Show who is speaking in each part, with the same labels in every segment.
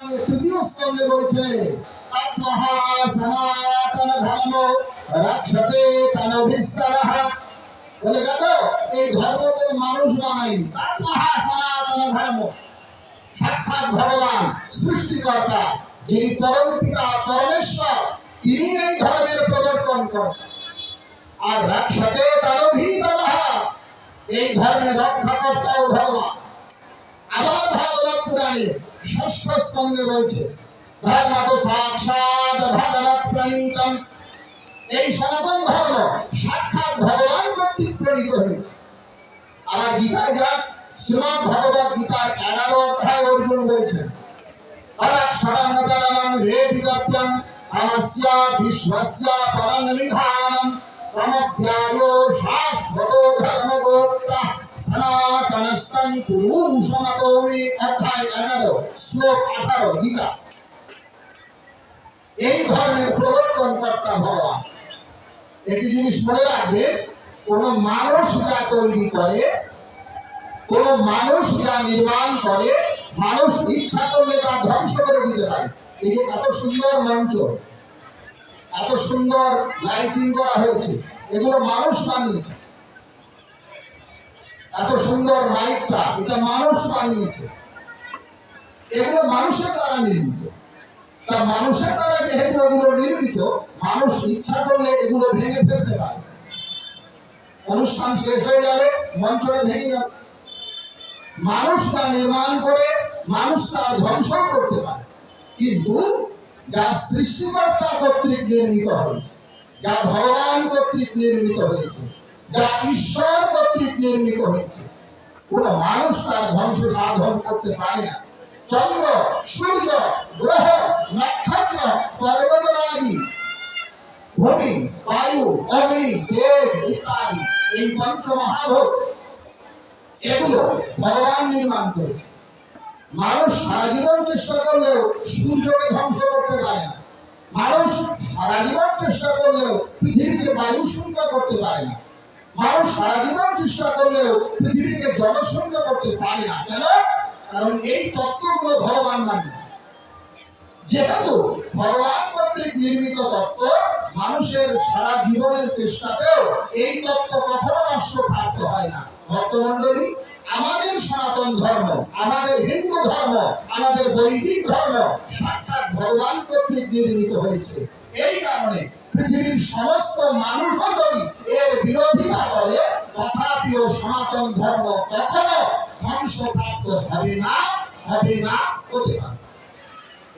Speaker 1: তৃতীয় স্কন্ধে বলছে আত্মহা সনাতন ধর্ম রক্ষতে তনভিস্তরঃ। বলে দেখো এই ধর্মকে মানুষ বানায়নি, আত্মহা সনাতন ধর্ম। সাক্ষাৎ ভগবান সৃষ্টিকর্তা যিনি পরম পিতা পরমেশ্বর, তিনি এই ধর্মের প্রবর্তন করেন। আর রক্ষতে তনভিস্তরঃ, এই ধর্মের রক্ষাকর্তাও ভগবান। আবার ভাগবত পুরাণে ষষ্ঠ স্কন্ধে বলছে ধর্ম সাক্ষাৎ ভগবত প্রণীতম। এই সনাতন ধর্ম সাক্ষাৎ ভগবান কর্তৃক প্রণীত হয়েছে। আবার গীতায় যান শ্রীমদ্ ভগবত গীতার 11 অধ্যায় অর্জুন বলছেন অরাক্ষরণতরং বেদিতব্যং আমস্য বিশ্বস্য পরং নিধানম তমজ্ঞায়ো শাশ্বতো ধর্মগোপ্তা সনাতনস্যং পুরুষমতোমি। অধ্যায় 11 শ্লোক 18 গীতা। এই ধর্মের প্রবর্তন কর্তা ভগবান। একটি জিনিস মনে রাখবে, কোন মানুষ যা তৈরি করে, কোন মানুষ যা নির্মাণ করে, মানুষ ইচ্ছা করলে তা ধ্বংস করে দিতে পারে। এই যে এত সুন্দর মঞ্চ, এত সুন্দর লাইটিং করা হয়েছে, এগুলো মানুষ বানিয়েছে। এত সুন্দর মাইকটা, এটা মানুষ বানিয়েছে। এগুলো মানুষের দ্বারা নির্মিত। তা মানুষের দ্বারা যেহেতু এগুলো নির্মিত, মানুষ ইচ্ছা করলে এগুলো ভেঙে ফেলতে পারে। অনুষ্ঠান শেষ হয়ে যাবে, মঞ্চটা ভেঙে যাবে। মানুষ তা নির্মাণ করে, মানুষ তা ধ্বংস করতে পারে। কিন্তু যা সৃষ্টিকর্তা কর্তৃক নির্মিত হয়েছে, যা ভগবান কর্তৃক নির্মিত হয়েছে, যা ঈশ্বর কর্তৃক নির্মিত হয়েছে, কোন মানুষ তার ধ্বংস সাধন করতে পারে না। চন্দ্র, সূর্য, গ্রহ, নক্ষত্র, পর্বতরাজি, ভূমি, বায়ু, অগ্নি, দেব ইত্যাদি, এই পঞ্চমহাভূত, এগুলো ভগবান নির্মাণ করেছে। মানুষ সারা জীবন চেষ্টা করলেও সূর্যকে ধ্বংস করতে পারে না। মানুষ সারা জীবন চেষ্টা করলেও পৃথিবীকে বায়ু শূন্য করতে পারে না। মানুষ সারা জীবন চেষ্টা করলেও পৃথিবীকে জলশূন্য করতে পারে না। কেন? কারণ এই তত্ত্বগুলো ভগবান মানে। যেহেতু ভগবান কর্তৃক নির্মিত তত্ত্ব, মানুষের সারা জীবনের চেষ্টাতেও এই তত্ত্ব কখনো নষ্ট প্রাপ্ত হয় না। ভক্তমণ্ডলী, আমাদের সনাতন ধর্ম, আমাদের হিন্দু ধর্ম, আমাদের বৈদিক ধর্ম সাক্ষাৎ ভগবান কর্তৃক নির্মিত হয়েছে। এই কারণে পৃথিবীর সমস্ত মানুষও যদি এর বিরোধিতা করে, তথাপিও সনাতন ধর্ম কখনো ধ্বংসপ্রাপ্ত হবে না, হবে না, হতে পারে।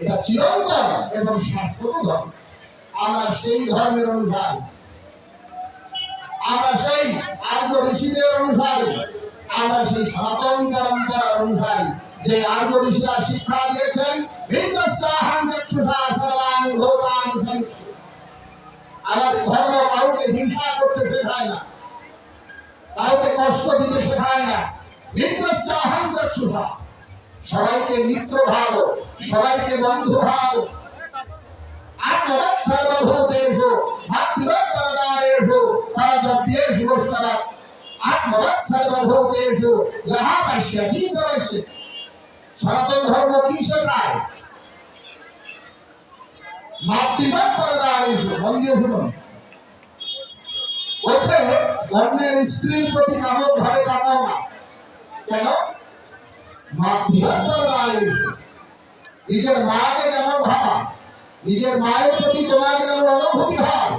Speaker 1: এটা চিরন্তন এবং শাশ্বত ধর্ম। আমরা সেই ধর্মের অনুসারী, আমরা সেই আর্য ঋষিদের অনুসারী, আমরা সেই সনাতন পরম্পরার অনুসারী। যে আর্য ঋষিরা শিক্ষা দিয়েছেন আমাদের ধর্ম কাউকে হিংসা করতে শেখায় না, কাউকে কষ্ট দিতে শেখায় না। সবাইকে মিত্র ভাব, সবাইকে বন্ধু ভাব। আত্মবৎ সর্বভূতেষু মাতৃবৎ পরদারেষু পরদ্রব্যেষু বৈষ্ণবৎ। আত্মবৎ সর্বভূতেষু যাহা পশ্যতি সর্বস্য। সনাতন ধর্ম কি শেখায়? মাতৃবৎ পরদারেষু। মন দিয়ে শুনুন, বলছে অন্যের স্ত্রীর প্রতি কামক ভাবে তাকাও না। কেন? মাতৃবৎ পরদারেষু। নিজের মাকে যেমন ভাবা, নিজের মায়ের প্রতি তোমার যেমন অনুভূতি হয়,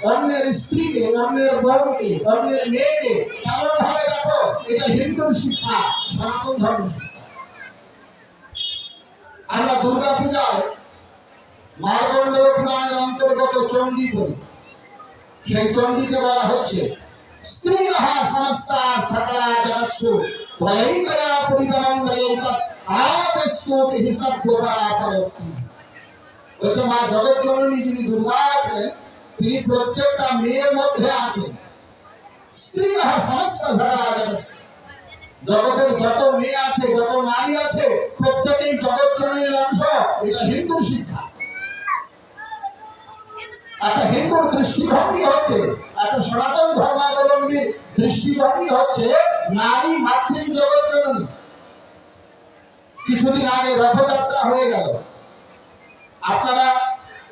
Speaker 1: অন্যের স্ত্রীকে, অন্যের বোনকে, অন্যের মেয়েকে কেমন ভাবে দেখো। এটা হিন্দুর শিক্ষা, সনাতন ধর্ম। আমরা দুর্গা পূজায় মার্কণ্ডেয় পুরাণের অন্তর্গত চণ্ডী বলি। সেই চণ্ডীকে বলা হচ্ছে স্ত্রীः সমস্তা সকলা জগৎসু ত্বয়ৈকয়া পরিতমং দয়ৈতৎ আলাপস্যতি হি সদ্যোপাপয়তি। বলছে মা জগৎ জননী যিনি দুর্গা আছেন, তিনি প্রত্যেকটা মেয়ের মধ্যে আছেন। স্ত্রীः সমস্তা সকলা জগৎসু, জগতের যত মেয়ে আছে, যত নারী আছে, প্রত্যেকেই জগৎ জননীর অংশ। এটা হিন্দু শিক্ষা। একটা হিন্দুর দৃষ্টিভঙ্গি হচ্ছে, একটা সনাতন ধর্মাবলম্বীর দৃষ্টিভঙ্গি হচ্ছে নারী মাতৃ জগৎ জননী। কিছুদিন আগে রথযাত্রা হয়ে গেল। আপনারা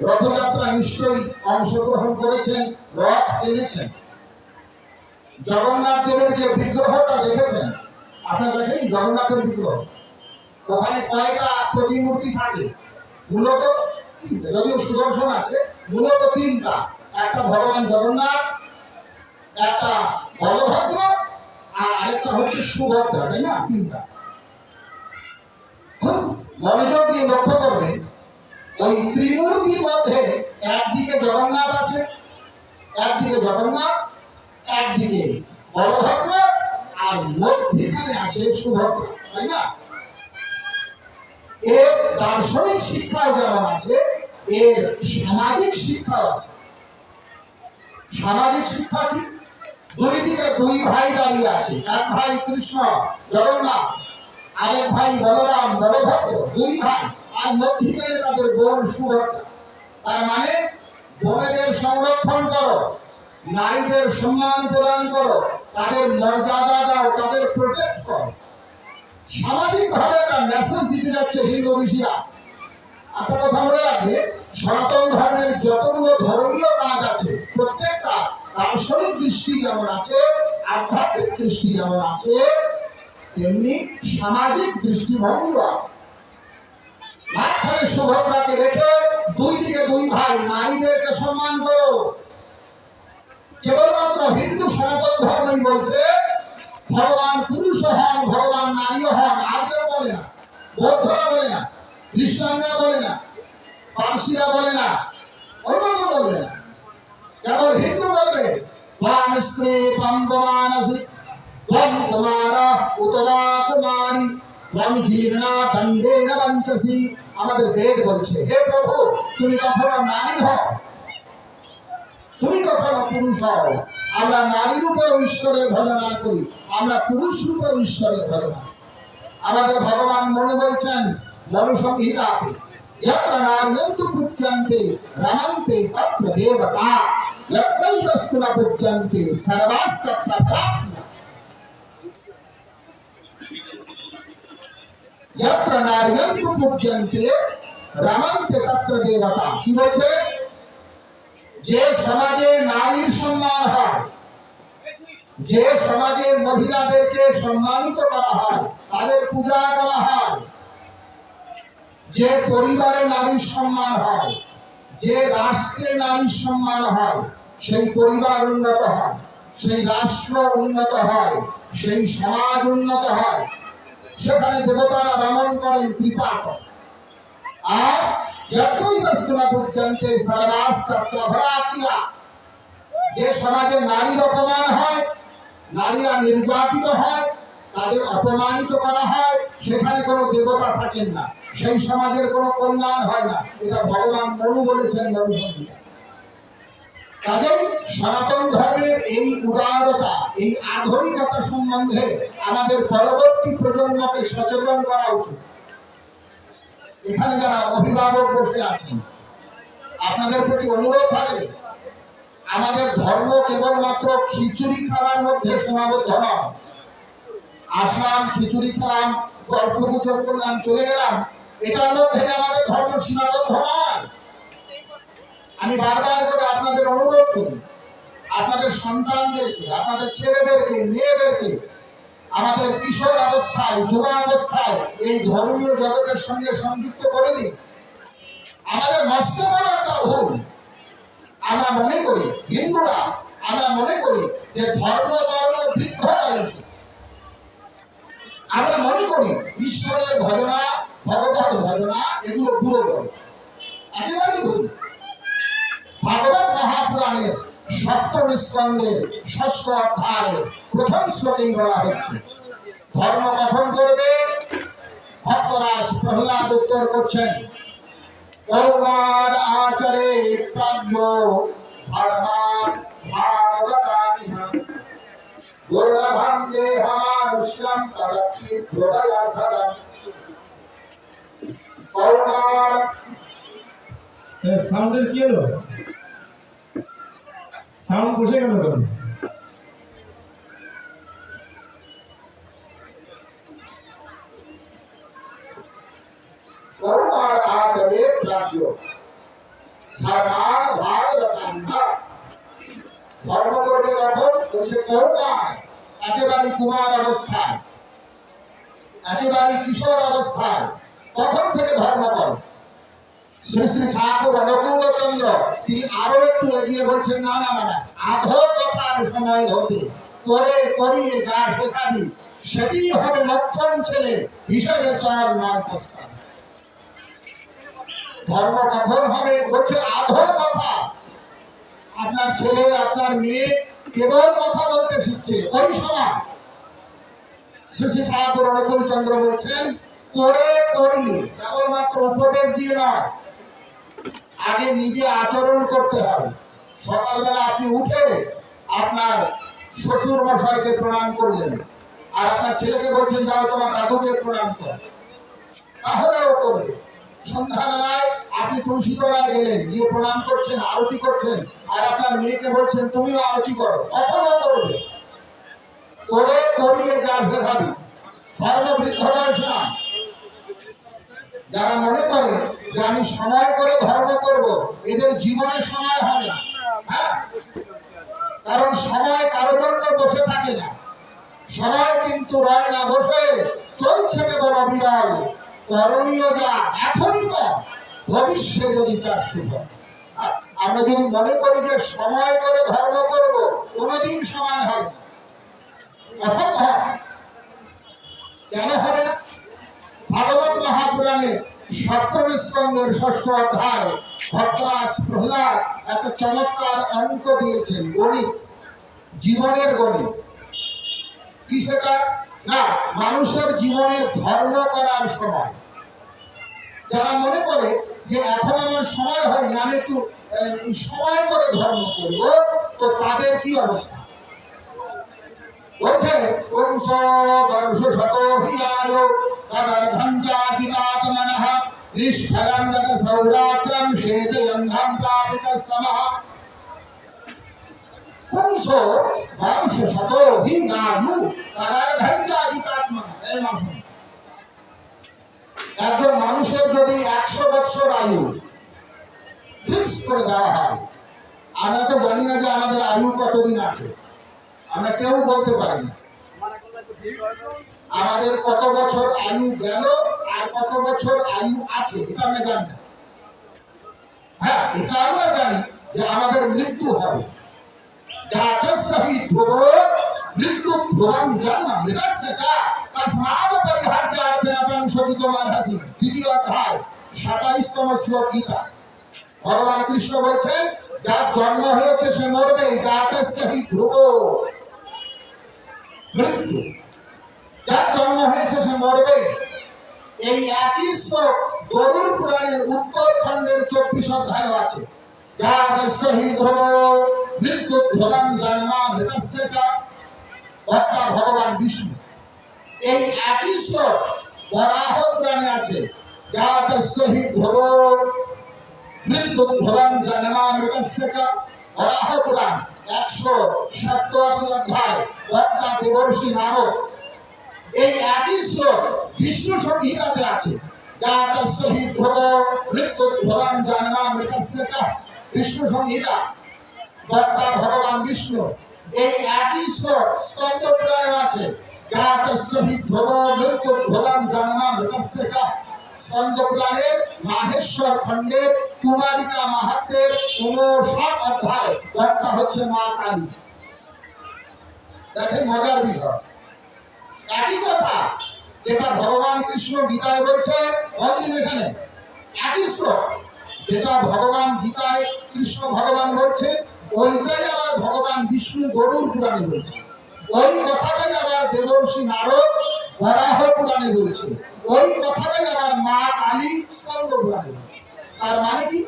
Speaker 1: রথযাত্রা নিশ্চয়ই অংশগ্রহণ করেছেন, রথ টেনেছেন। জগন্নাথ দেবের যে বিগ্রহটা দেখেছেন, আপনারা দেখেন জগন্নাথের বিগ্রহ, ওখানে কয়টা প্রতিমূর্তি থাকে? মূলত যদিও সুদর্শন আছে, মূলত তিনটা। একটা ভগবান জগন্নাথ, একটা বলভদ্র, আর আরেকটা হচ্ছে সুভদ্রা, তাই না? তিনটা। খুব মনোযোগ দিয়ে লক্ষ্য করবেন, ওই ত্রিমূর্তির মধ্যে একদিকে জগন্নাথ আছে, একদিকে জগন্নাথ, একদিকে বলভদ্র, আর মধ্যখানে আছে সুভদ্রা, তাই না? এর দার্শনিক শিক্ষাও যেমন আছে, এর সামাজিক শিক্ষাও আছে। সামাজিক শিক্ষা কি? দুই দিকে দুই ভাই দাঁড়িয়ে আছে, এক ভাই কৃষ্ণ জগন্নাথ, আরেক ভাই বলরাম বলভদ্র, দুই ভাই, আর মধ্যখানে তাদের বোন সুভদ্রা। তার মানে বোনেদের সংরক্ষণ করো, নারীদের সম্মান প্রদান করো, তাদের মর্যাদা দাও, তাদের প্রোটেক্ট করো। সামাজিক ভাবে একটা মেসেজ দিতে যাচ্ছে হিন্দু ঋষিরা। একটা কথা মনে রাখবে, সনাতন ধর্মের যতগুলো ধর্মীয় কাজ আছে, প্রত্যেকটা দার্শনিক দৃষ্টি যেমন আছে, আধ্যাত্মিক দৃষ্টি যেমন আছে, তেমনি সামাজিক দৃষ্টিভঙ্গিও আছে। মাঝখানে সুভদ্রাকে রেখে দুই দিকে দুই ভাই, নারীদেরকে সম্মান করো। কেবলমাত্র হিন্দু সনাতন ধর্মই বলছে ভগবান পুরুষ হন, ভগবান নারীও হন। আর কেউ বলে না, বৌদ্ধরা বলে না, খ্রিস্টানরা বলে না, পার্সিরা বলে না, অন্য কেউ বলবে না। কেবল হিন্দু বলবে ত্বাং স্ত্রী ত্বং পুমানসি ত্বং কুমারা উতবা কুমারী ত্বং জীর্ণা দণ্ডেন বঞ্চসি। আমাদের বেদ বলছে, হে প্রভু, তুমি কখনো নারী হও, তুমি কখনো পুরুষ হও। আমরা নারী রূপে ঈশ্বরের ভজনা করি, আমরা পুরুষ রূপে ঈশ্বরের ভজনা। আমাদের ভগবান মনে বলছেন মনু সংহিতাতে, यत्र नार्यन्तु पूज्यन्ते रमन्ते तत्र देवता यत्रैतस्तु न पूज्यन्ते सर्वास्तत्र प्राप्य। यत्र नार्यन्तु पूज्यन्ते रमन्ते तत्र देवता। কি বলছে? যে সমাজে নারীর সম্মান হয়, যে সমাজে মহিলাদেরকে সম্মানিত করা হয়, তাদের পূজা করা হয়, যে পরিবারে নারীর সম্মান হয়, যে রাষ্ট্রে নারীর সম্মান হয়, সেই পরিবার উন্নত হয়, সেই রাষ্ট্র উন্নত হয়, সেই সমাজ উন্নত হয়। সেখানে দেবতারা রমণ করেন, কৃপা করেন। আর যতই পর্যন্ত সর্বাস্তত্র ভরাতিয়া, যে সমাজে নারীর অপমান হয়, নারীরা নির্যাতিত হয়, তাদের অপমানিত করা হয়, সেখানে কোনো দেবতা থাকেন না, সেই সমাজের কোনো কল্যাণ হয় না। এটা ভগবান মনু বলেছেন মনু সংহিতা। কাজেই সনাতন ধর্মের এই উদারতা, এই আধুনিকতা সম্বন্ধে আমাদের পরবর্তী প্রজন্মকে সচেতন করা উচিত। এখানে যারা অভিভাবক বসে আছেন, আপনাদের প্রতি অনুরোধ থাকবে, আমাদের ধর্ম কেবলমাত্র খিচুড়ি খাওয়ার মধ্যে সীমাবদ্ধ নয়। আসলাম, খিচুড়ি খেলাম, গল্প গুজব করলাম, চলে গেলাম, এটার মধ্যে আমাদের ধর্ম সীমাবদ্ধ নয়। আমি বারবার করে আপনাদের অনুরোধ করি, আপনাদের সন্তানদেরকে, আপনাদের ছেলেদেরকে, মেয়েদেরকে আমাদের কিশোর অবস্থায়, যুবা অবস্থায় এই ধর্মীয় জগতের সঙ্গে সংযুক্ত করে দিন। আমাদের মস্ত বড় একটা ভুল, আমরা মনে করি হিন্দুরা, আমরা মনে করি যে ধর্ম বর্ণ বৃদ্ধ বয়সে, আমরা মনে করি ঈশ্বরের ভজনা, ভগবত ভজনা এগুলো বুড়ো বয়স। একেবারেই ভুল। ভাগবত মহাপুরাণের সপ্তম স্কন্ধের ষষ্ঠ অধ্যায়ে প্রথম শ্লোকেই বলা হচ্ছে, ধর্ম গঠন করবে। ভক্তরাজ প্রহ্লাদ উত্তর করছেন, কৌমার আচরে প্রাজ্ঞ ধর্মাৎ ভাগবতানিহ দুর্লভং দেহমানুষ্যং তদপি হৃদয়ার্ধদম। কৌমার
Speaker 2: সাউন্ডের কি হলো? সাউন্ড বসে গেল কেন?
Speaker 1: কৌমার আচরে প্রাজ্ঞ রাজ্য ধর্ম করবে কখন বলছে কৌমায় একেবারে কুমার অবস্থায় একেবারে কিশোর অবস্থায় তখন থেকে ধর্ম করো। শ্রী শ্রী ঠাকুর অনুকূলচন্দ্র তিনি আরো একটু এগিয়ে বলছেন না না না আধো কথার সময় হতে করে করিয়ে যা শেখাবি সেটি হবে লক্ষণ ছেলে হিসেবে চল নয় প্রস্তাব। ধর্ম কখন হবে বলছে আধো কথা। আপনার ছেলে আপনার মেয়ে কেবল কথা বলতে শিখছে ওই সময় শ্রী শ্রী ঠাকুর অনুকূলচন্দ্র বলছেন করে করিয়ে কেবলমাত্র উপদেশ দিয়ে নয়, আগে নিজে আচরণ করতে হবে। সকালবেলা আপনি উঠে আপনার শ্বশুর মশাইকে প্রণাম করলেন আর আপনার ছেলেকে বলছেন যাও তোমার দাদুকে প্রণাম কর, তাহলে ও করবে। সন্ধ্যাবেলায় আপনি তুলসী তলায় গেলেন, গিয়ে প্রণাম করছেন, আরতি করছেন, আর আপনার মেয়েকে বলছেন তুমিও আরতি করো, তখনও করবে। করে করিয়ে যা ভেদাবি ধর্ম বৃদ্ধ বয়স না। যারা মনে করে যে আমি সময় করে ধর্ম করব, এদের জীবনে সময় হবে না। হ্যাঁ, কারণ সময় কারো জন্য বসে থাকে না, সময় কিন্তু রয় না বসে, চলছে কেবল অবিরল। করণীয় যা এখনই কর, ভবিষ্যতে যদি তার শুভ। আমরা যদি মনে করি যে সময় করে ধর্ম করব, কোনোদিন সময় হবে না, অসম্ভব। কেন হবে না? ভাগবত মহাপুরাণে সপ্তম স্কন্ধের ৬ষ্ঠ অধ্যায় ভক্তরাজ প্রহ্লাদ একটা চমৎকার অঙ্ক দিয়েছেন, গণিত, জীবনের গণিত। কি সেটা? না, মানুষের জীবনে ধর্ম করার সময়। যারা মনে করে যে এখন আমার সময় হয়নি, আমি একটু সময় করে ধর্ম করব, তো তাদের কি অবস্থা? বলছে পুংস বর্ষ শত হিয়ায় তদর্ধং জাগিতাত্মনঃ নিষ্ফলং গত সৌরাত্রং শেতয়ন্ধং প্রাপিতস্তমঃ। পুংস বর্ষ শত হিয়ায় তদর্ধং জাগিতাত্মনঃ। এই মাসে একজন মানুষের যদি ১০০ বছর আয়ু ফিক্স করে দেওয়া হয়, আমরা তো জানি না যে আমাদের আয়ু কতদিন আছে, আমরা কেউ বলতে পারি না আমাদের কত বছর আয়ু গেল আর কত বছর আয়ু আছে, এটা আমরা জানি না। হ্যাঁ, এটা আমরা জানি যে আমাদের মৃত্যু হবে। মৃত্যু ধ্রুবং জন্ম মৃতস্য চ তস্মাৎ পরিহার্যার্থে সংশোধিতমানসি। দ্বিতীয় অধ্যায় ২৭তম শ্লোক গীতা। ভগবান কৃষ্ণ বলছেন যার জন্ম হয়েছে সে মরবে, জাতস্য হি ধ্রুব। মৃত্যু, যার জন্ম হয়েছে সে মরবে। এই একই শ্লোক গরুড় পুরাণের উত্তর খণ্ডের ২৪ অধ্যায় আছে। জাতস্য হি ধ্রুব মৃত্যু ধ্রুবং জন্ম মৃতস্য চ। বক্তা ভগবান বিষ্ণু। এই একই শ্লোক বরাহ পুরাণে আছে। জাতস্য হি ধ্রুব মৃত্যু ধ্রুবং জন্ম মৃতস্য চ। বরাহ পুরাণ ১৮৭ অধ্যায়, বক্তা দেবর্ষি নারদ। এই একই শ্লোক বিষ্ণু সংহিতাতে আছে। জাতস্য হি ধ্রুব মৃত্যু ধ্রুবং জন্ম মৃতস্য চ। বিষ্ণু সংহিতা, বক্তা ভগবান বিষ্ণু। এই একই শ্লোক স্কন্দ পুরাণে আছে। জাতস্য হি ধ্রুব মৃত্যু ধ্রুবং জন্ম মৃতস্য চ। স্কন্দ পুরাণের মাহেশ্বর খণ্ডের কুমারিকা মাহাত্ম্যের ৫৯ অধ্যায়, বক্তা হচ্ছে মা কালী। দেখেন মজার বিষয়, একই কথা যেটা ভগবান কৃষ্ণ গীতায় বলছে, এখানে একই শ্লোক যেটা ভগবান গীতায় কৃষ্ণ ভগবান বলছে, ওইটাই আবার ভগবান বিষ্ণু গরুড় পুরাণে বলছে। ওই কথাটাই আবার দেবর্ষি নারদ বরাহ পুরাণে বলছে। ওই কথাটাই আবার মা কালী স্কন্দ পুরাণে বলছে। তার মানে কি?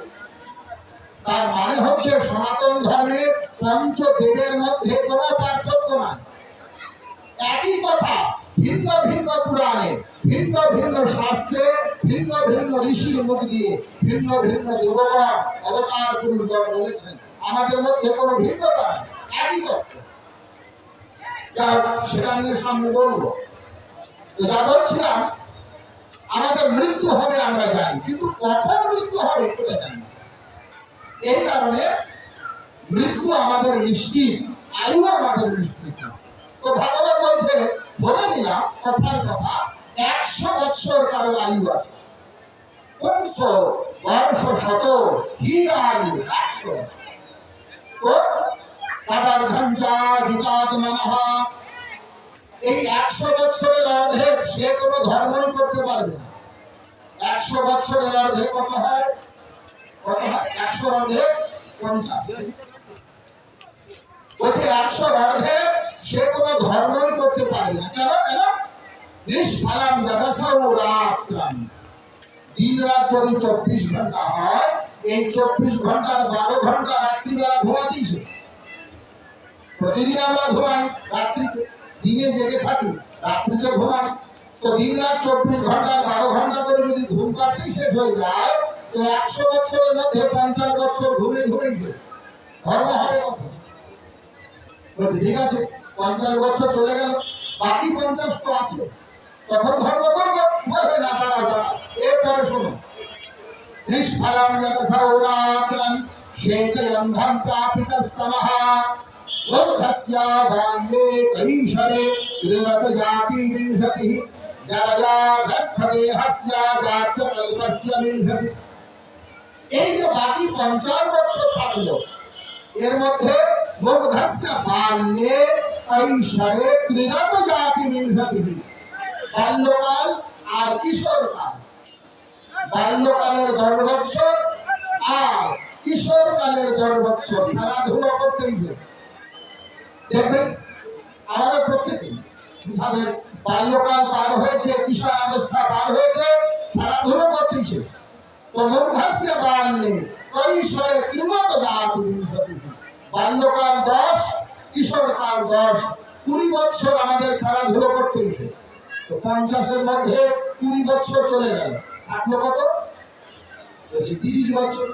Speaker 1: তার মানে হচ্ছে সনাতন ধর্মের পঞ্চদেবের মধ্যে কোনো পার্থক্য নাই। একই কথা ভিন্ন ভিন্ন পুরাণে, ভিন্ন ভিন্ন শাস্ত্রে, ভিন্ন ভিন্ন ঋষির মুখ দিয়ে ভিন্ন ভিন্ন দেবগণ অবতার পুরুষগণ বলেছেন। আমাদের মধ্যে কোনো ভিন্নতা নাই, একই তত্ত্ব। সেটা নিয়ে সামনে বলবো। যা বলছিলাম, আমাদের মৃত্যু হবে আমরা জানি, কিন্তু কখন মৃত্যু হবে এই কারণে মৃত্যু আমাদের নিশ্চিত, আয়ু আমাদের নিশ্চিত। তো ভাগবত বলছে, ধরে নিলাম কথার কথা 100 বৎসর কারো আয়ু আছে, 500 বর্ষ শত হি আয়ু 100। তো কাদার ঘঞ্চা গীতাত মনঃ, এই 100 বৎসরের অর্ধেক সে কোনো ধর্মই করতে পারবে না। 100 বৎসরের অর্ধেক কত হয়? কত হয়? 100 অর্ধেক 50। বলছে 100 অর্ধেক সে কোনো ধর্মই করতে পারবে না। কেন? কেন? নিষ্ফলাম যদসৌ রাত্রাম, দিন রাত যদি 24 ঘন্টা হয়, এই 24 ঘন্টার 12 ঘন্টা রাত্রিবেলা ঘুমাতেইছে। প্রতিদিন আমরা ঘুমাই রাত্রিতে, দিনে জেগে থাকি, রাত্রিতে ঘুমাই। তো দিন রাত 24 ঘন্টার 12 ঘন্টা করে যদি ঘুম কাটতেই শেষ হয়ে যায়, তো 100 বছরের মধ্যে 50 বছর ঘুরে ঘুরে ধর্ম হবে কত? বলছে ঠিক আছে, 50 বছর চলে গেল, বাকি 50 তো আছে, তখন ধর্ম করবো। বলবে না, দাঁড়াও দাঁড়াও, এরপরে শোনো। নিষ্ফলাম যদসৌ রাত্রাম শেতয়ন্ধম প্রাপিতস্তমঃ বৌদ্ধস্য বাল্যে কৈশোরে ত্রিরতজাতি বিংশতিঃ জরয়া গ্রস্থদেহস্য জাত্যকল্পস্য বিংশতিঃ। এই যে বাকি 50 বছর থাকলো, এর মধ্যে বৌদ্ধস্য বাল্যে কৈশোরে ত্রিরতজাতি বিংশতিঃ, বাল্যকাল আর কিশোরকাল। বাল্যকালের 10 বছর আর কিশোরকালের 10 বছর খেলাধুলো করতেই হবে। দেখবেন আমাদের প্রত্যেকেই যাদের বাল্যকাল পার হয়েছে, কিশোর অবস্থা পার হয়েছে, খেলাধুলো করতেইছে। তো মূর্ধস্য বাল্যে কৈশোরে ত্রিরতজাতি বিংশতিঃ, বাল্যকাল 10, কিশোরকাল 10, 20 বছর আমাদের খেলাধুলো করতেইছে। তো 50-এর মধ্যে 20 বছর চলে গেল, থাকলো কত? বলছে 30 বছর।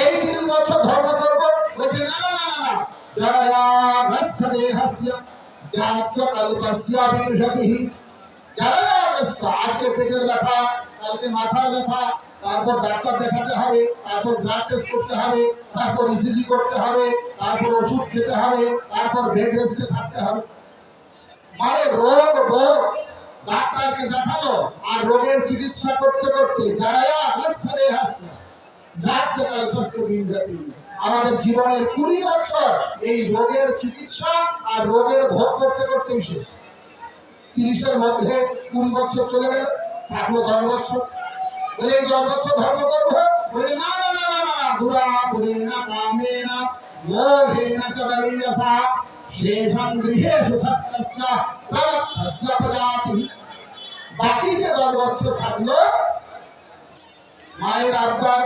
Speaker 1: এই 30 বছর ধর্ম করব। বলছে না না না না, জরয়া গ্রস্থদেহস্য জাত্যকল্পস্য বিংশতিঃ। জরয়া গ্রস্থ, আজকে পেটের ব্যথা, কালকে মাথার ব্যথা, তারপর ডাক্তার দেখাতে হবে, তারপর ব্লাড টেস্ট করতে হবে, তারপর ইসিজি করতে হবে, তারপর ওষুধ খেতে হবে, তারপর বেড রেস্টে থাকতে হবে। মানে রোগ রোগ, ডাক্তারকে দেখালো আর রোগের চিকিৎসা করতে করতে জরয়া গ্রস্থদেহস্য জাত্যকল্পস্য বিংশতিঃ, আমাদের জীবনের 20 বছর এই রোগের চিকিৎসা আর রোগের ভোগ করতে করতেই শেষ। 30-এর মধ্যে 20 বছর চলে গেল, থাকলো 10 বছর। বলে এই 10 বছর ধর্ম করবো। বলে না না না না না, দুরাপুরেণ কামেন মোহেন চ বলীয়সা শেষং গৃহেষু সত্যস্য প্রবক্ষস্য প্রজাতিঃ। বাকি যে 10 বছর থাকলো, মায়ের আবদার,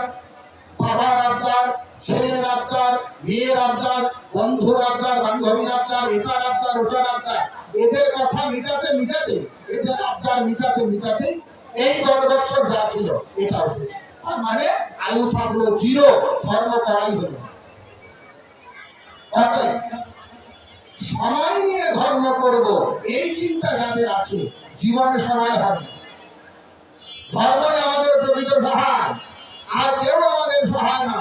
Speaker 1: বাবার আবদার, ছেলের আবদার, মেয়ের আবদার, বন্ধুর আবদার, বান্ধবীর আবদার, এটার আবদার, ওটার আবদার, এদের কথা মিটাতে মিটাতে, এদের আবদার মিটাতে মিটাতে এই 10 বছর যা ছিল এটাও শেষ। আর মানে আয়ু থাকলো 0, ধর্ম করাই হলো। সময় নিয়ে ধর্ম করব, এই চিন্তা যাদের আছে, জীবনে সময় হবে। ধর্মই আমাদের প্রকৃত সহায়, আর কেউ আমাদের সহায় না।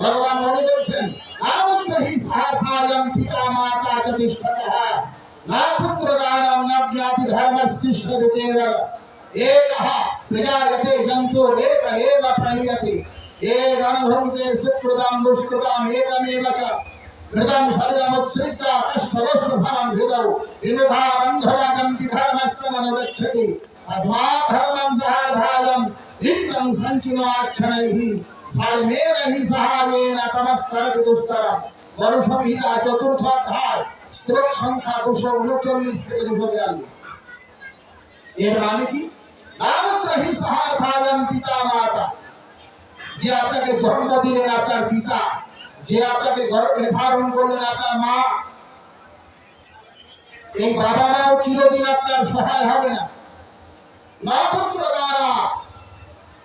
Speaker 1: ভগবান মনে বলছেন, না পুত্রহি সাহায্যাম পিতা মাতা চ তিষ্ঠতঃ, না পুত্রদানম ন জ্ঞাতি ধর্মস্তিষ্ঠতি কেবল, একঃ প্রজায়তে জন্তুরেক এব প্রলীয়তে, একং ভুঙ্ক্তে সুকৃতম দুষ্কৃতম একমেব চ, ঘৃতম শরীরমুৎসৃজ্য কষ্টবস্তুফলম হৃদৌ বিমুধাবন্ধরাজন্তি ধর্মস্তমনুগচ্ছতি, তস্মাৎ ধর্মং সহার্ধায়ং রিক্तं সঞ্চিনোচ্ছনৈঃ ধর্মেণ হি সহায়েন তমস্করতি দুস্তরম। মনুসংহিতা 4th অধ্যায়, শ্লোক সংখ্যা 239 থেকে 242। এর মানে কি? নামত্রহি সহার্ধায়ং পিতা মাতা, যে আপনাকে জন্ম দিলেন আপনার পিতা, যে আপনাকে গর্ভে ধারণ করলেন আপনার মা, এই বাবা মাও চিরদিন আপনার সহায় হবে না। না পুত্র দ্বারা,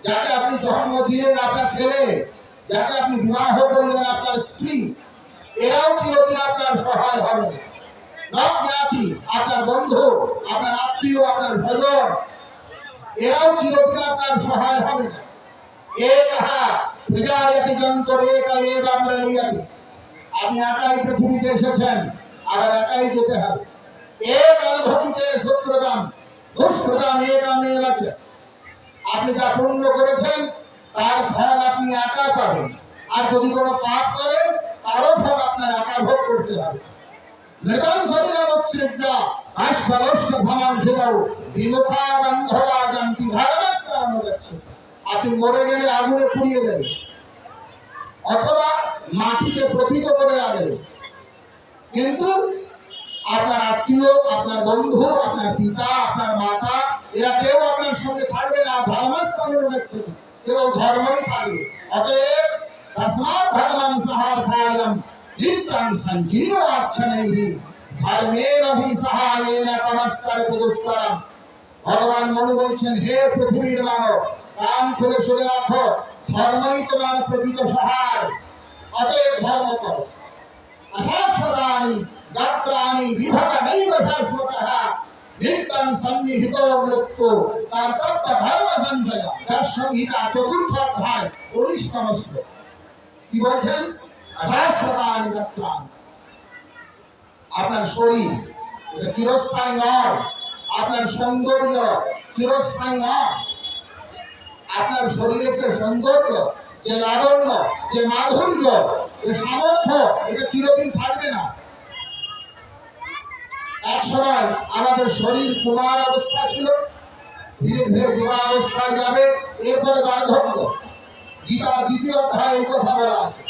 Speaker 1: যাকে আপনি জন্ম দিলেন আপনার ছেলে, যাকে আপনি বিবাহ করলেন আপনার স্ত্রী, এরাও চিরদিন আপনার সহায় হবে না। না জ্ঞাতি, আপনার বন্ধু, আপনার আত্মীয়, আপনার ভজন, এরাও চিরদিন আপনার সহায় হবে না। একঃ বিজয়তি যন্তর একা এবাম রলিয়তি। আপনি একাই পৃথিবীতে এসেছেন, আবার একাই যেতে হবে। এক অনুভূতিতে শত্রুদাম দুষ্কৃতাম একামেব চ। আপনি যা পুণ্য করেছেন তার ফল আপনি একা পাবেন, আর যদি কোনো পাপ করেন তারও ফল আপনার একা ভোগ করতে হবে। মৃতং শরীরম উৎসৃজ্য আশ্বালস্য ধমাং হৃদৌ বিমুখা বন্ধবা জান্তি ধর্মস্থান গচ্ছ। আপনি মরে গেলে আগুনে পুড়িয়ে যাবেন, অথবা মাটিতে প্রথিত করে রাখবেন, কিন্তু আপনার আত্মীয়, আপনার বন্ধু, আপনার পিতা, আপনার মাতা, এরা কেউ আপনার সঙ্গে থাকবে না। ধর্মস্থান গচ্ছ, কেউ ধর্মই থাকবে। অতএব তস্মাৎ ধর্মং সহার্থায়ং নিত্যং সঞ্জীবনাচ্ছনৈহি ধর্মেণ হি সহায়েন তমস্করতু দুষ্করম। ভগবান মনু বলছেন, হে পৃথিবীর মানব, কান খুলে শুনে রাখো, ধর্মই তোমার প্রকৃত সহায়। অতএব ধর্ম করো। অশাশ্বতানি গাত্রানি বিভগনৈব শাশ্বতঃ নিত্যং সন্নিহিতো মৃত্যু কর্তব্য ধর্ম সঞ্চয়। তার সংহিতা ৪র্থ অধ্যায় ১৯তম শ্লোক। কি বলছেন? অশাশ্বতানি গাত্রানি। আপনার শরীর এটা চিরস্থায়ী নয়, আপনার সৌন্দর্য চিরস্থায়ী নয়। আপনার শরীরের যে সৌন্দর্য, যে লাবণ্য, যে মাধুর্য, যে সামর্থ্য, এটা চিরদিন থাকবে না। এক সময় আমাদের শরীর কুমার অবস্থা ছিল, ধীরে ধীরে যুবা অবস্থায় যাবে, এরপরে বার্ধক্য। গীতার ২য় অধ্যায়ে এই কথা বলা আছে,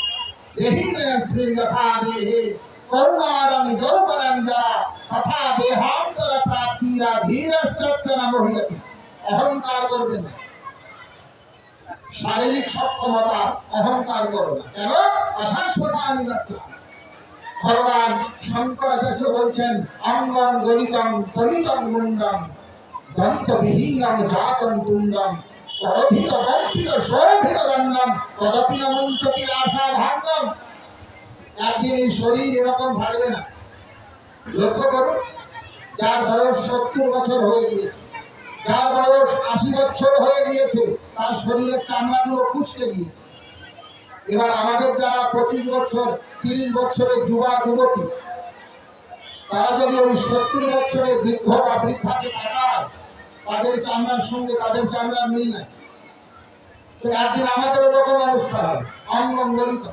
Speaker 1: দেহিনে শ্রী যথা দেহে কৌমারং যৌবনং যা তথা দেহান্তর প্রাপ্তিরা ধীরস্রত্ব ন মোহয়তি। অহংকার করবেন না, শারীরিক সক্ষমতা অহংকার করো না। কেন? অশাশ্বতানি গাত্রানি। ভগবান শঙ্করাচার্য বলছেন, অঙ্গং গলিতং পলিতং মুন্ডং দন্তবিহীনং জাতং তুণ্ডং তদধিত বর্ধিত শোভিত দণ্ডং তদপি ন মুঞ্চতি আশা ভাঙ্গম। একদিন এই শরীর এরকম থাকবে না। লক্ষ্য করুন, যার বয়স ৭০ বছর হয়ে গিয়েছে, যার বয়স ৮০ বছর হয়ে গিয়েছে, তার শরীরের চামড়াগুলো কুঁচকে গিয়েছে। এবার আমাদের যারা ২৫ বছর ৩০ বছরের যুবা যুবতী, তারা যদি ওই ৭০ বছরের বৃদ্ধ বা বৃদ্ধাকে তাকায়, তাদের চামড়ার সঙ্গে তাদের চামড়ার মিল নাই। তো একদিন আমাদের ওরকম অবস্থা হবে, অঙ্গং গলিত।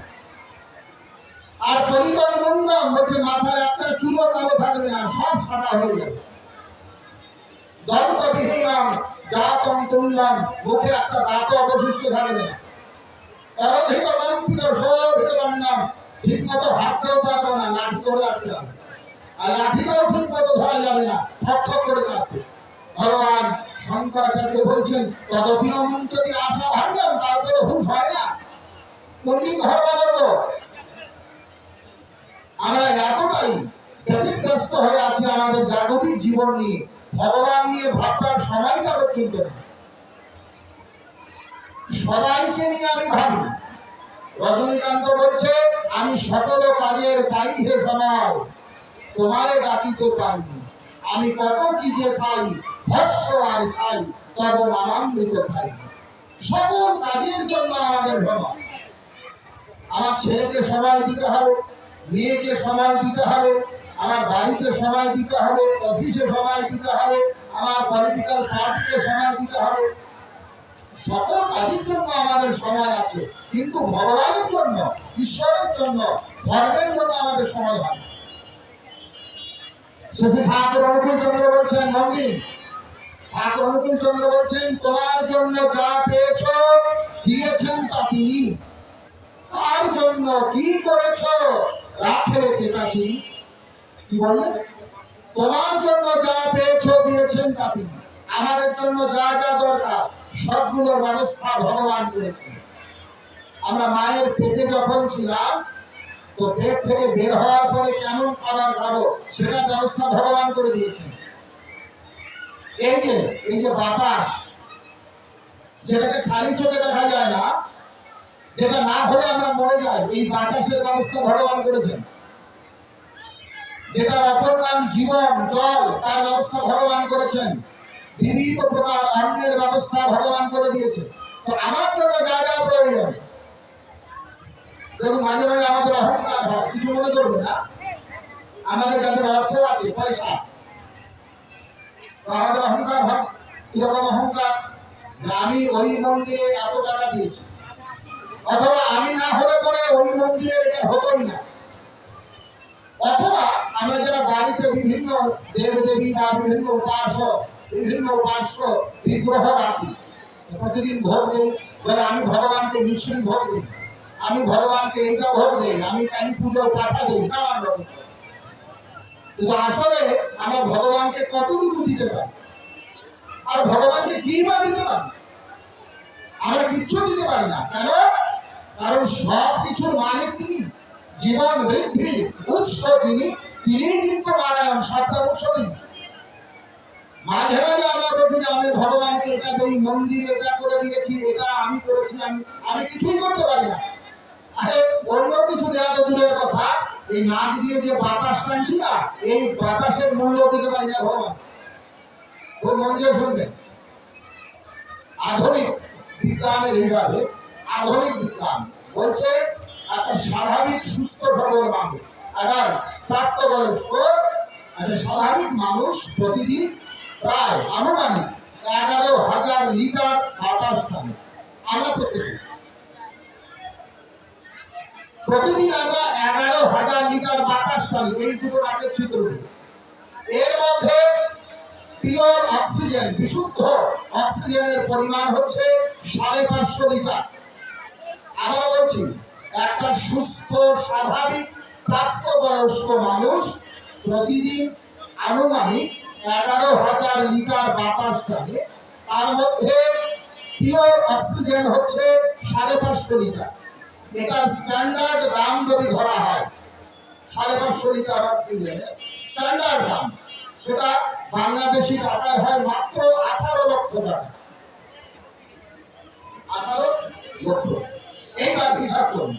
Speaker 1: আর পরিতং মুন্ডম বলছে, মাথার একটা চুলও কালো থাকবে না, সব সাদা হয়ে যাবে। দন্তবিহীনং জাতং তুণ্ডং, মুখে একটা দাঁতও অবশিষ্ট থাকবে না। অরধিত কম্পিত শোভিত দণ্ডম, ঠিক মতো হাঁটতেও পারবো না, লাঠি ধরে রাখতে হবে। আর লাঠিটাও ঠিক মতো ধরা যাবে না, ঠক ঠক করে কাঁপবে। ভগবান শঙ্করাচার্য বলছেন, তদপি ন মুঞ্চতি আশা ভাঙ্গম, তারপরে হুঁশ হয় না। কোনদিন ধর্ম করবো? আমরা এতটাই ব্যতিগ্রস্ত হয়ে আছি আমাদের জাগতিক জীবন নিয়ে, ভগবান নিয়ে ভাববার সময়টা পর্যন্ত নেই। সবাইকে নিয়ে আমি ভাবি। রজনীকান্ত বলছে, আমি সকল কাজের পাই হে সময়, তোমারে ডাকিতে পাইনি। আমি কত কি যে খাই, ভস্য আর খাই, তব নামামৃত খাই। সকল কাজের জন্য আমাদের সময়। আমার ছেলেকে সময় দিতে হবে, মেয়েকে সময় দিতে হবে, আমার বাড়িতে সময় দিতে হবে, অফিসে সময় দিতে হবে, আমার পলিটিক্যাল পার্টিকে সময় দিতে হবে। সকল কাজের জন্য আমাদের সময় আছে, কিন্তু ভগবানের জন্য, ঈশ্বরের জন্য, ধর্মের জন্য আমাদের সময় হয়। শ্রী ঠাকুর অনুকূল চন্দ্র বলছেন, মন্দির ঠাকুর অনুকূল চন্দ্র বলছেন, তোমার জন্য যা পেয়েছ দিয়েছেন তা তিনি, তার জন্য কি করেছ রাখে রেখে কাছে। কি বললেন? তোমার জন্য যা পেয়েছ দিয়েছেন তা তিনি, আমাদের জন্য যা যা দরকার সবগুলোর ব্যবস্থা ভগবান করেছেন। আমরা মায়ের পেটে যখন ছিলাম, তো পেট থেকে বের হওয়ার পরে কেমন খাবার খাবো সেটার ব্যবস্থা ভগবান করে দিয়েছেন। এই যে বাতাস, যেটাকে খালি চোখে দেখা যায় না, যেটা না হলে আমরা মরে যাই, এই বাতাসের ব্যবস্থা ভগবান করেছেন। যেটার অপর নাম জীবন, জল, তার ব্যবস্থা ভগবান করেছেন। বিভিন্ন প্রকার অন্নের ব্যবস্থা ভগবান করে দিয়েছে। তো আমার জন্য যা যা প্রয়োজন দেখুন মাঝে মাঝে আমাদের অহংকার হয়, কিছু মনে করবে না, আমাদের যাদের অর্থ আছে পয়সা, আমাদের অহংকার হয়। কিরকম অহংকার? আমি ওই মন্দিরে এত টাকা দিয়েছি, অথবা আমি না হলে পরে ওই মন্দিরে এটা হতোই না। অথবা আমরা যারা বাড়িতে বিভিন্ন দেবদেবী বা বিভিন্ন উপাস্য বিগ্রহ রাখি, প্রতিদিন ভোগ দিই, বলে আমি ভগবানকে মিছরি ভোগ দিই, আমি ভগবানকে এইটা ভোগ দিই, আমি কালী পুজোয় পাঠা দিই, নানান রকম। কিন্তু আসলে আমরা ভগবানকে কতটুকু দিতে পারি, আর ভগবানকে কি বা দিতে পারি? আমরা কিচ্ছু দিতে পারি না। কেন? কারণ সব কিছুর মালিক তিনি, জীবন বৃদ্ধির উৎস তিনি, তিনিই কিন্তু নারায়ণ, সবটার উৎস তিনি। মাঝে মাঝে আমরা বলছি যে আমি ভগবানকে এটা দিই, মন্দির এটা করে দিয়েছি, এটা আমি করেছি, আমি কিছুই করতে পারি না। আরে অন্য কিছু দেওয়া তো দূরের কথা, এই নাক দিয়ে যে বাতাস টানছি না, এই বাতাসের মূল্য দিতে পারি না ভগবান। ওর মন দিয়ে শুনবেন, আধুনিক বিজ্ঞানের হিসাবে, আধুনিক বিজ্ঞান বলছে একটা স্বাভাবিক সুস্থ সবল মানুষ, একটা প্রাপ্তবয়স্ক একটা স্বাভাবিক মানুষ প্রতিদিন প্রায় আনুমানিক 11,000 লিটার বাতাস টানে। আমরা প্রতিদিন আমরা 11,000 লিটার বাতাস টানি এই দুটো নাকের ছিদ্র দিয়ে। এর মধ্যে পিওর অক্সিজেন, বিশুদ্ধ অক্সিজেনের পরিমাণ হচ্ছে 550 লিটার। আমরা বলছি একটা সুস্থ স্বাভাবিক প্রাপ্তবয়স্ক মানুষ প্রতিদিন আনুমানিক 11,000 লিটার বাতাস টানে, তার মধ্যে পিওর অক্সিজেন হচ্ছে 550 লিটার। এটার স্ট্যান্ডার্ড দাম যদি ধরা হয় 550 লিটার অক্সিজেনের স্ট্যান্ডার্ড দাম, সেটা বাংলাদেশি টাকায় হয় মাত্র 18 লক্ষ টাকা। 18 লক্ষ। এইবার হিসাব করুন,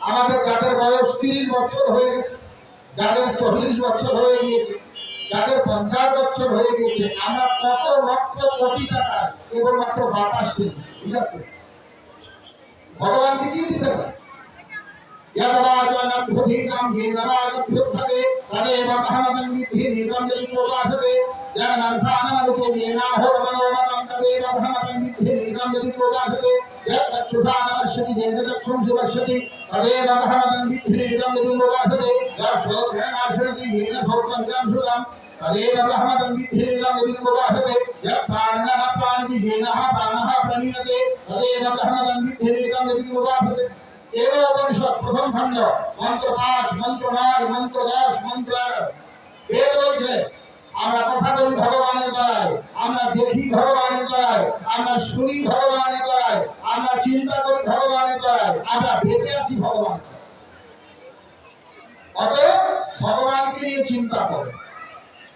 Speaker 1: আমাদের যাদের বয়স 30 বছর হয়ে গেছে, যাদের 40 বছর হয়ে গিয়েছে, যাদের 50 বছর হয়ে গিয়েছে, আমরা কত লক্ষ কোটি টাকা কেবলমাত্র বাতাস দিচ্ছি। হিসাব করুন, ভগবানকে কি দিতে পারে? यद्वाचनभ्युधीतं येन वागभ्युद्धते तदेव कहमतं विद्धि नीतं यदिप्रोपासते जगन्नाथानमनुते येनाहोर्मनोमतं तदेव कहमतं विद्धि नीतं यदिप्रोपासते यत्चक्षुषानपश्यति येन चक्षुंषि पश्यति तदेव कहमतं विद्धि नीतं यदिप्रोपासते यश्रोत्रेणाश्रयति येन श्रोत्रमिदं श्रुतं तदेव कहमतं विद्धि नीतं यदिप्रोपासते यत्प्राणेन प्राणिति येन प्राणः प्रणीयते तदेव कहमतं विद्धि नीतं यदिप्रोपासते। एवं उपनिषद प्रथम खंड मंत्र 5 मंत्र 9 मंत्र 10 मंत्र 11 वेद বলছে আমরা কথা বলি ভগবানের দ্বারায়, আমরা দেখি ভগবানের দ্বারায়, আমরা শুনি ভগবানের দ্বারায়, আমরা চিন্তা করি ভগবানের দ্বারায়, আমরা বেঁচে আছি ভগবানের। অতএব ভগবানকে নিয়ে চিন্তা করো,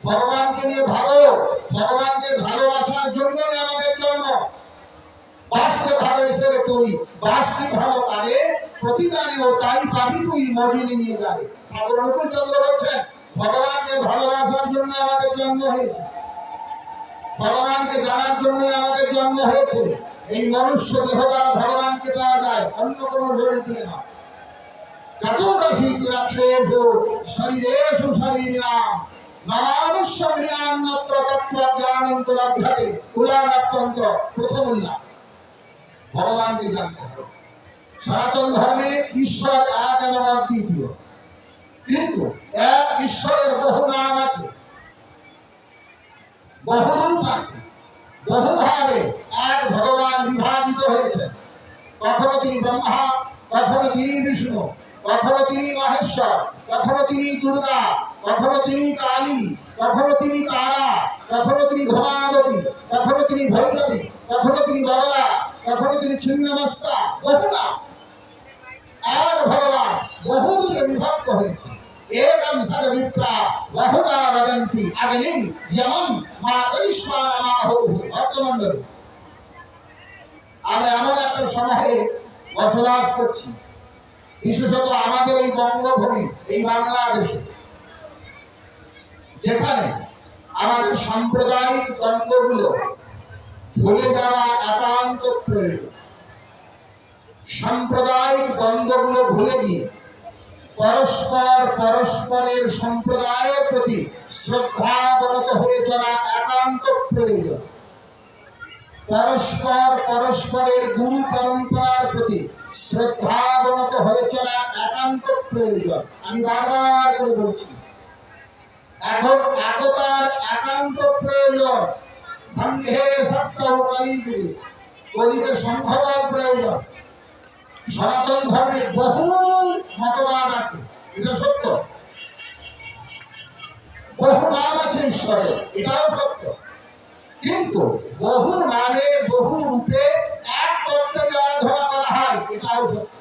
Speaker 1: ভগবানকে নিয়ে ভাবো, ভগবানকে ভালোবাসার জন্যই আমাদের জন্ম। বাসকে ভালো হিসেবে তুই বাসকে ভালো পারে প্রতিদানে ও তাই পাবি তুই মজিনি নিয়ে যাবে। ঠাকুর অনুকূল চন্দ্র বলছেন ভগবানকে ভালোবাসার জন্য আমাদের জন্ম হয়েছে, ভগবানকে জানার জন্য আমাদের জন্ম হয়েছে। এই মনুষ্য দেহ দ্বারা ভগবানকে পাওয়া যায়, অন্য কোনো জোর দিয়ে না। চতুর্দশী রাত্রেষু শরীরেষু শরীরিণাম নামানুষ্যমিনাম নত্র তত্ত্ব জ্ঞানন্ত লভ্যতে কুলানতন্ত্র প্রথম উল্লাস। ভগবানকে জানতে হবে। সনাতন ধর্মে ঈশ্বর এক এবং অদ্বিতীয়, কিন্তু এক ঈশ্বরের বহু নাম আছে, বহু রূপ আছে, বহুভাবে এক ভগবান বিভাজিত হয়েছে। কখনো তিনি ব্রহ্মা, কখনো তিনি বিষ্ণু, কখনো তিনি মহেশ্বর, কখনো তিনি দুর্গা, কখনো তিনি কালী, কখনো তিনি তারা, কখনো তিনি ধর্মাবতী, কখনো তিনি ভৈরবী, কখনো তিনি বগলা, কখনো তিনি ছিন্নমস্তা। বহু না, এক ভগবান বহু রূপে বিভক্ত হয়েছে। একম সদবিপ্রা বহুদা বদন্তি অগ্নিং যমন মাতরিষ্মানামাহু। ভক্তমণ্ডলী, আমরা এমন একটা সমাজে বসবাস করছি, বিশেষত আমাদের এই বঙ্গভূমি, এই বাংলাদেশে, যেখানে আমাদের সাম্প্রদায়িক দ্বন্দ্বগুলো ভুলে যাওয়া একান্ত প্রয়োজন। সাম্প্রদায়িক দ্বন্দ্বগুলো ভুলে গিয়ে পরস্পর পরস্পরের সম্প্রদায়ের প্রতি শ্রদ্ধাবনত হয়ে চলা একান্ত প্রয়োজন। পরস্পর পরস্পরের গুরু পরম্পরার প্রতি শ্রদ্ধাবনত হয়ে চলা একান্ত প্রয়োজন। আমি বারবার করে বলছি, এখন একতার একান্ত প্রয়োজন। সংঘে সপ্তাহ কলিযুগে, কলিতে সংঘবার প্রয়োজন। সনাতন ধর্মে বহু মতবাদ আছে, এটা সত্য। বহু নাম আছে ঈশ্বরের, এটাও সত্য। কিন্তু বহু নামে বহু রূপে এক তত্ত্বকে আরাধনা করা হয়, এটাও সত্য।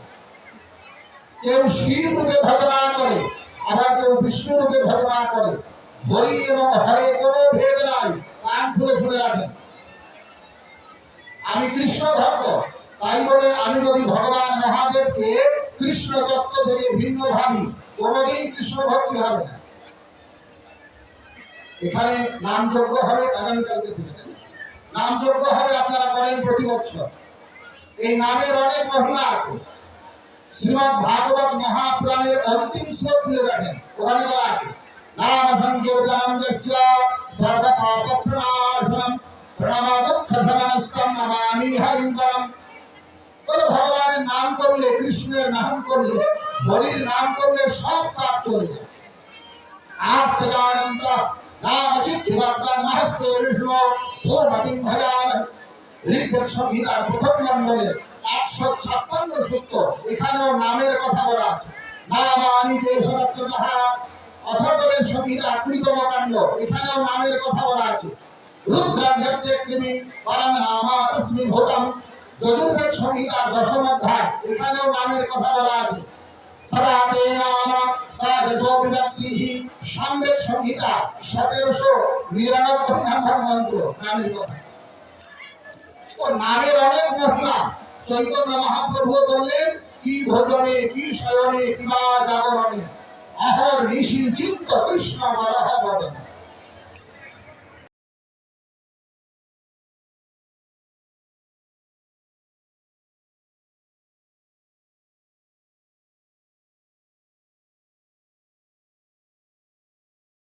Speaker 1: কেউ শিব রূপে ভজনা করে, আবার কেউ বিষ্ণু রূপে ভজনা করে। হরি এবং হরে কোনো ভেদ নাই, কান খুলে শুনে রাখেন। আমি কৃষ্ণ ভক্ত, তাই বলে আমি যদি ভগবান মহাদেবকে কৃষ্ণ তত্ত্ব থেকে ভিন্ন ভাবি, কোনদিন কৃষ্ণ ভক্তি হবে না। এখানে নামযজ্ঞ হবে আগামীকালকে থেকে, নামযজ্ঞ হবে, আপনারা করেন প্রতি বছর। এই নামের অনেক মহিমা আছে। শ্রীমদ ভাগবত মহাপুরাণের অন্তিম শ্লোক খুলে দেখেন, ওখানে বলা আছে নাম সংকীর্তনম যস্য সর্বপাপ প্রণাশনম প্রণমাদুঃখশমনস্কম নমামি হরিং পরম। বলে ভগবানের নাম করলে, কৃষ্ণের নাম করলে, হরির নাম করলে সব পাপ চলে যায়। আজ সদানন্দ নামচিত্তিভক্তান মহস্তে বিষ্ণু সোমতিং ভজামহে। ঋগ্বেদ সংহিতার প্রথম মণ্ডলের 156 সূক্ত, এখানেও নামের কথা বলা আছে। নামানি তে সদত্ততঃ। অথর্ববেদ সংহিতা 20তম কাণ্ড, এখানেও নামের কথা বলা আছে। রুদ্রাং যজ্ঞকৃমি পরম নামা তস্মিন ভূতম। যজুর্বেদ সংহিতার 10ম অধ্যায়, এখানেও নামের কথা বলা আছে। সদা তে নাম সাধো বিভক্সিহি। সামবেদ সংহিতা 1799 নম্বর মন্ত্র, নামের কথা। ও নামের অনেক মহিমা। চৈতন্য মহাপ্রভু বললেন, কি ভোজনে, কি শয়নে, কিবা জাগরণে, অহর ঋষি চিত্ত কৃষ্ণ বলহ বদন।